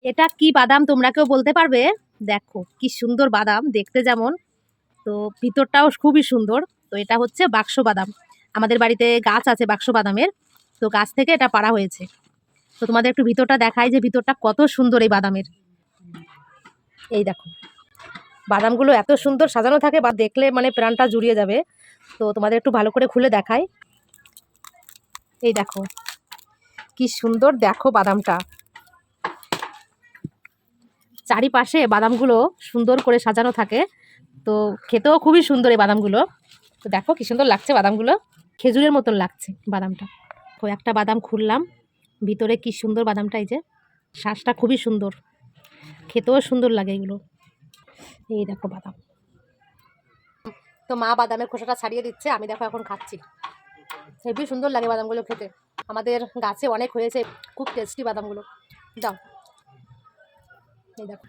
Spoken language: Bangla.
এটা কি বাদাম তোমরা কেউ বলতে পারবে? দেখো কি সুন্দর বাদাম দেখতে যেমন, তো ভিতরটাও খুবই সুন্দর। তো এটা হচ্ছে বাক্স বাদাম। আমাদের বাড়িতে গাছ আছে বাক্স বাদামের, তো গাছ থেকে এটা পাড়া হয়েছে। তো তোমাদের একটু ভিতরটা দেখাই যে ভিতরটা কত সুন্দর এই বাদামের। এই দেখো বাদামগুলো এত সুন্দর সাজানো থাকে, বা দেখলে মানে প্রাণটা জুড়িয়ে যাবে। তো তোমাদের একটু ভালো করে খুলে দেখাই। এই দেখো কি সুন্দর, দেখো বাদামটা চারিপাশে বাদামগুলো সুন্দর করে সাজানো থাকে। তো খেতেও খুবই সুন্দর এই বাদামগুলো। তো দেখো কি সুন্দর লাগছে বাদামগুলো, খেজুরের মতন লাগছে বাদামটা। তো একটা বাদাম খুললাম, ভিতরে কি সুন্দর বাদামটা, এই যে শ্বাসটা খুবই সুন্দর, খেতেও সুন্দর লাগে এগুলো। এই দেখো বাদাম, তো মা বাদামের খোসাটা ছাড়িয়ে দিচ্ছে, আমি দেখো এখন খাচ্ছি। হেবি সুন্দর লাগে বাদামগুলো খেতে, আমাদের গাছে অনেক হয়েছে, খুব টেস্টি বাদামগুলো। দাও, এই দেখো।